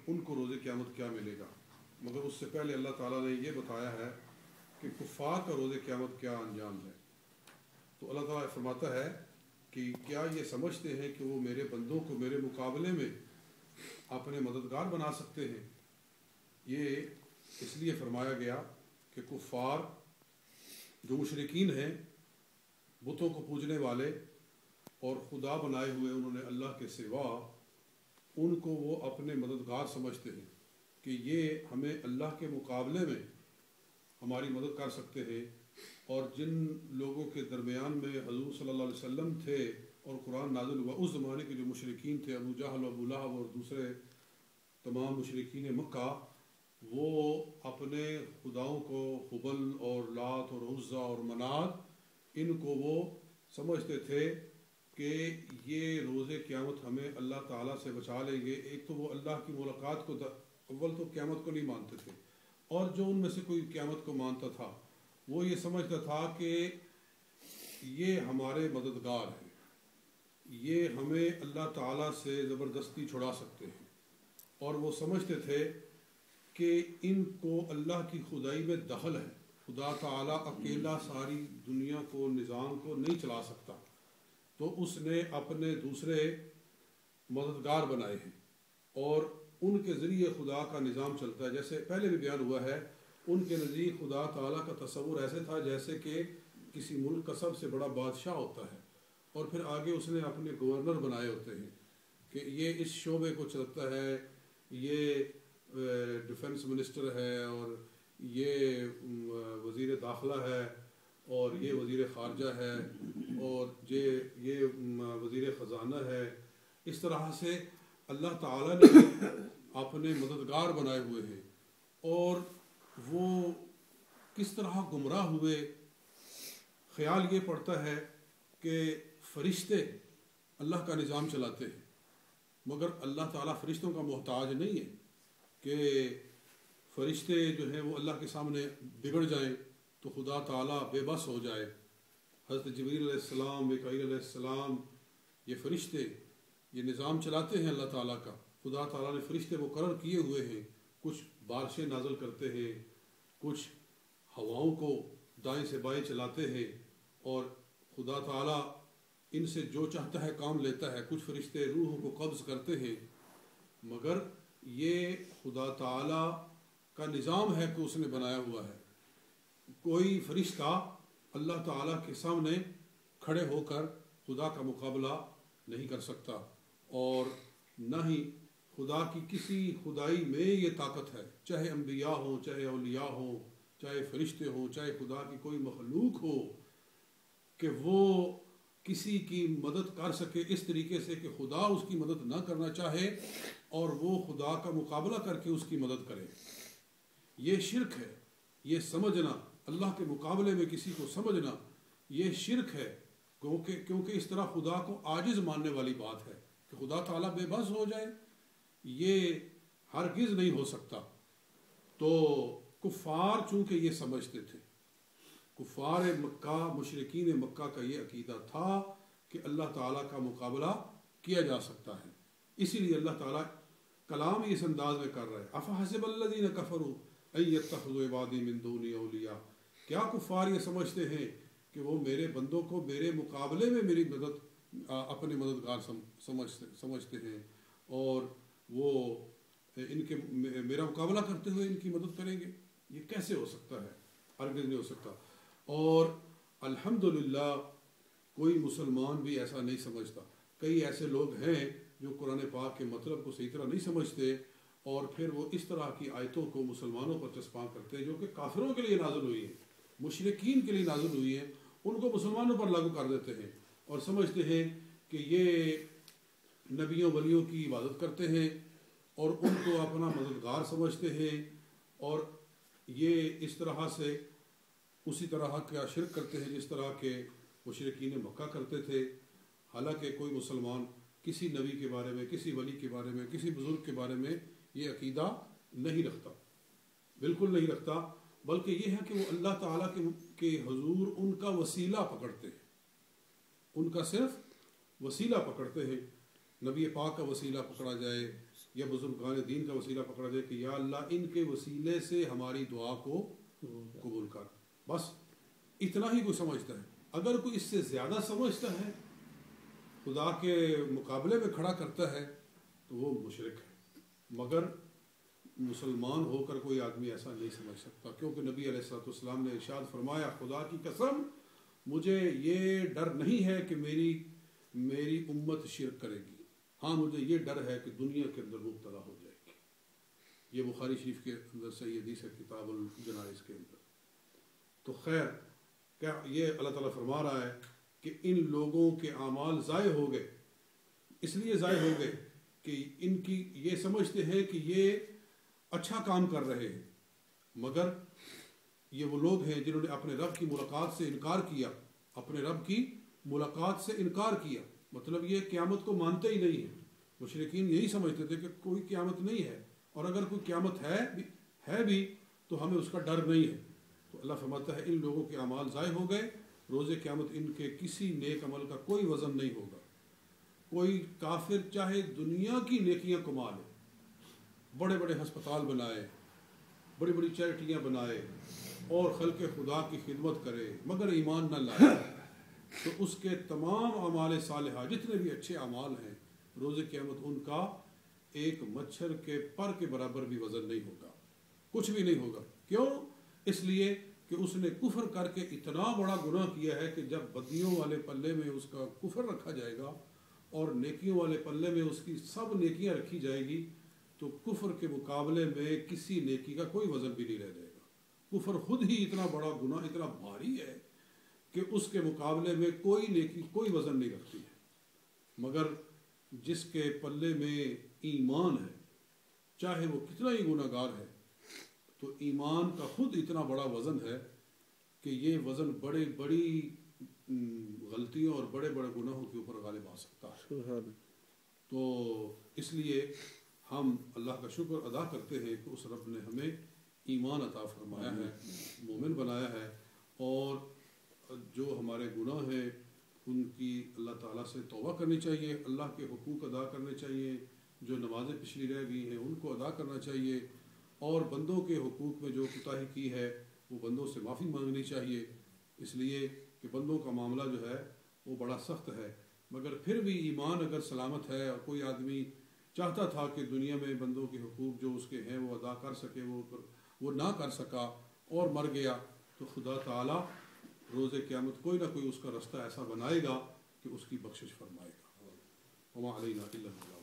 ان کو روز قیامت کیا ملے گا، مگر اس سے پہلے اللہ تعالیٰ نے یہ بتایا ہے کہ کفار کا روز قیامت کیا انجام ہے۔ تو اللہ تعالیٰ فرماتا ہے کہ کیا یہ سمجھتے ہیں کہ وہ میرے بندوں کو میرے مقابلے میں اپنے مددگار بنا سکتے ہیں؟ یہ اس لیے فرمایا گیا کہ کفار جو مشرکین ہیں، بتوں کو پوجنے والے اور خدا بنائے ہوئے انہوں نے اللہ کے سوا، ان کو وہ اپنے مددگار سمجھتے ہیں کہ یہ ہمیں اللہ کے مقابلے میں ہماری مدد کر سکتے ہیں۔ اور جن لوگوں کے درمیان میں حضور صلی اللہ علیہ وسلم تھے اور قرآن نازل ہوا، اس زمانے کے جو مشرکین تھے، ابو جہل و ابو لہب اور دوسرے تمام مشرکین مکہ، وہ اپنے خداؤں کو حبل اور لات اور عزا اور منات، ان کو وہ سمجھتے تھے کہ یہ روز قیامت ہمیں اللہ تعالیٰ سے بچا لیں گے۔ ایک تو وہ اللہ کی ملاقات کو اول تو قیامت کو نہیں مانتے تھے، اور جو ان میں سے کوئی قیامت کو مانتا تھا وہ یہ سمجھتا تھا کہ یہ ہمارے مددگار ہیں، یہ ہمیں اللہ تعالیٰ سے زبردستی چھڑا سکتے ہیں، اور وہ سمجھتے تھے کہ ان کو اللہ کی خدائی میں دخل ہے، خدا تعالیٰ اکیلا ساری دنیا کو نظام کو نہیں چلا سکتا، تو اس نے اپنے دوسرے مددگار بنائے ہیں اور ان کے ذریعے خدا کا نظام چلتا ہے۔ جیسے پہلے بھی بیان ہوا ہے، ان کے نزدیک خدا تعالیٰ کا تصور ایسے تھا جیسے کہ کسی ملک کا سب سے بڑا بادشاہ ہوتا ہے، اور پھر آگے اس نے اپنے گورنر بنائے ہوتے ہیں کہ یہ اس شعبے کو چلتا ہے، یہ ڈیفنس منسٹر ہے، اور یہ وزیر داخلہ ہے، اور یہ وزیر خارجہ ہے، اور یہ وزیر خزانہ ہے۔ اس طرح سے اللہ تعالیٰ نے اپنے مددگار بنائے ہوئے ہیں، اور وہ کس طرح گمراہ ہوئے۔ خیال یہ پڑتا ہے کہ فرشتے اللہ کا نظام چلاتے ہیں، مگر اللہ تعالیٰ فرشتوں کا محتاج نہیں ہے کہ فرشتے جو ہیں وہ اللہ کے سامنے بگڑ جائیں تو خدا تعالیٰ بے بس ہو جائے۔ حضرت جبریل علیہ السلام، میکائیل علیہ السلام، یہ فرشتے یہ نظام چلاتے ہیں اللہ تعالیٰ کا۔ خدا تعالیٰ نے فرشتے مقرر کیے ہوئے ہیں، کچھ بارشیں نازل کرتے ہیں، کچھ ہواؤں کو دائیں سے بائیں چلاتے ہیں، اور خدا تعالیٰ ان سے جو چاہتا ہے کام لیتا ہے۔ کچھ فرشتے روحوں کو قبض کرتے ہیں، مگر یہ خدا تعالیٰ کا نظام ہے کہ اس نے بنایا ہوا ہے۔ کوئی فرشتہ اللہ تعالیٰ کے سامنے کھڑے ہو کر خدا کا مقابلہ نہیں کر سکتا، اور نہ ہی خدا کی کسی خدائی میں یہ طاقت ہے، چاہے انبیاء ہوں، چاہے اولیاء ہوں، چاہے فرشتے ہوں، چاہے خدا کی کوئی مخلوق ہو، کہ وہ کسی کی مدد کر سکے اس طریقے سے کہ خدا اس کی مدد نہ کرنا چاہے اور وہ خدا کا مقابلہ کر کے اس کی مدد کرے۔ یہ شرک ہے، یہ سمجھنا، اللہ کے مقابلے میں کسی کو سمجھنا یہ شرک ہے، کیونکہ اس طرح خدا کو عاجز ماننے والی بات ہے کہ خدا تعالیٰ بے بس ہو جائے، یہ ہرگز نہیں ہو سکتا۔ تو کفار چونکہ یہ سمجھتے تھے، کفار مکہ، مشرکین مکہ کا یہ عقیدہ تھا کہ اللہ تعالیٰ کا مقابلہ کیا جا سکتا ہے، اسی لیے اللہ تعالیٰ کلام اس انداز میں کر رہا ہے۔ افحسب الذین کفروا ان یتخذوا عبادی من دونی اولیاء، کیا کفار یہ سمجھتے ہیں کہ وہ میرے بندوں کو میرے مقابلے میں میری مدد اپنے مددگار سمجھتے ہیں، اور وہ ان کے میرا مقابلہ کرتے ہوئے ان کی مدد کریں گے؟ یہ کیسے ہو سکتا ہے؟ ہرگز نہیں ہو سکتا۔ اور الحمدللہ کوئی مسلمان بھی ایسا نہیں سمجھتا۔ کئی ایسے لوگ ہیں جو قرآن پاک کے مطلب کو صحیح طرح نہیں سمجھتے، اور پھر وہ اس طرح کی آیتوں کو مسلمانوں پر چسپاں کرتے ہیں جو کہ کافروں کے لیے نازل ہوئی ہیں، مشرکین کے لیے نازل ہوئی ہیں، ان کو مسلمانوں پر لاگو کر دیتے ہیں، اور سمجھتے ہیں کہ یہ نبیوں ولیوں کی عبادت کرتے ہیں اور ان کو اپنا مددگار سمجھتے ہیں، اور یہ اس طرح سے اسی طرح کا شرک کرتے ہیں جس طرح کے مشرکین مکہ کرتے تھے۔ حالانکہ کوئی مسلمان کسی نبی کے بارے میں، کسی ولی کے بارے میں، کسی بزرگ کے بارے میں یہ عقیدہ نہیں رکھتا، بالکل نہیں رکھتا، بلکہ یہ ہے کہ وہ اللہ تعالیٰ کے حضور ان کا وسیلہ پکڑتے ہیں، ان کا صرف وسیلہ پکڑتے ہیں۔ نبی پاک کا وسیلہ پکڑا جائے، یا بزرگان دین کا وسیلہ پکڑا جائے کہ یا اللہ ان کے وسیلے سے ہماری دعا کو قبول کر، بس اتنا ہی کوئی سمجھتا ہے۔ اگر کوئی اس سے زیادہ سمجھتا ہے، خدا کے مقابلے میں کھڑا کرتا ہے، تو وہ مشرک ہے۔ مگر مسلمان ہو کر کوئی آدمی ایسا نہیں سمجھ سکتا، کیونکہ نبی علیہ الصلوۃ والسلام نے ارشاد فرمایا، خدا کی قسم مجھے یہ ڈر نہیں ہے کہ میری امت شرک کرے گی، ہاں مجھے یہ ڈر ہے کہ دنیا کے اندر مبتلا ہو جائے گی۔ یہ بخاری شریف کے اندر صحیح حدیث ہے، کتاب الجنائز کے اندر۔ تو خیر، کیا یہ اللہ تعالیٰ فرما رہا ہے کہ ان لوگوں کے اعمال ضائع ہو گئے، اس لیے ضائع ہو گئے کہ ان کی یہ سمجھتے ہیں کہ یہ اچھا کام کر رہے ہیں، مگر یہ وہ لوگ ہیں جنہوں نے اپنے رب کی ملاقات سے انکار کیا، اپنے رب کی ملاقات سے انکار کیا، مطلب یہ قیامت کو مانتے ہی نہیں ہیں۔ مشرکین یہی سمجھتے تھے کہ کوئی قیامت نہیں ہے، اور اگر کوئی قیامت ہے بھی تو ہمیں اس کا ڈر نہیں ہے۔ تو اللہ فرماتا ہے ان لوگوں کے اعمال ضائع ہو گئے، روز قیامت ان کے کسی نیک عمل کا کوئی وزن نہیں ہوگا۔ کوئی کافر چاہے دنیا کی نیکیاں کما لے، بڑے بڑے ہسپتال بنائے، بڑی بڑی چیریٹیاں بنائے اور خلق خدا کی خدمت کرے، مگر ایمان نہ لائے، تو اس کے تمام اعمال صالحہ جتنے بھی اچھے اعمال ہیں، روز قیامت ان کا ایک مچھر کے پر کے برابر بھی وزن نہیں ہوگا، کچھ بھی نہیں ہوگا۔ کیوں؟ اس لیے کہ اس نے کفر کر کے اتنا بڑا گناہ کیا ہے کہ جب بدیوں والے پلے میں اس کا کفر رکھا جائے گا اور نیکیوں والے پلے میں اس کی سب نیکیاں رکھی جائے گی، تو کفر کے مقابلے میں کسی نیکی کا کوئی وزن بھی نہیں رہ جائے گا۔ کفر خود ہی اتنا بڑا گناہ، اتنا بھاری ہے کہ اس کے مقابلے میں کوئی نیکی کوئی وزن نہیں رکھتی ہے۔ مگر جس کے پلے میں ایمان ہے، چاہے وہ کتنا ہی گناہ گار ہے، تو ایمان کا خود اتنا بڑا وزن ہے کہ یہ وزن بڑی غلطیوں اور بڑے بڑے گناہوں کے اوپر غالب آ سکتا ہے۔ تو اس لیے ہم اللہ کا شکر ادا کرتے ہیں کہ اس رب نے ہمیں ایمان عطا فرمایا ہے، مومن بنایا ہے، اور جو ہمارے گناہ ہیں ان کی اللہ تعالیٰ سے توبہ کرنی چاہیے، اللہ کے حقوق ادا کرنے چاہیے، جو نمازیں پچھلی رہ گئی ہیں ان کو ادا کرنا چاہیے، اور بندوں کے حقوق میں جو کوتاہی کی ہے وہ بندوں سے معافی مانگنی چاہیے، اس لیے کہ بندوں کا معاملہ جو ہے وہ بڑا سخت ہے۔ مگر پھر بھی ایمان اگر سلامت ہے اور کوئی آدمی چاہتا تھا کہ دنیا میں بندوں کے حقوق جو اس کے ہیں وہ ادا کر سکے، وہ نہ کر سکا اور مر گیا، تو خدا تعالیٰ روز قیامت کوئی نہ کوئی اس کا رستہ ایسا بنائے گا کہ اس کی بخشش فرمائے گا۔ وما علینا الا البلاغ۔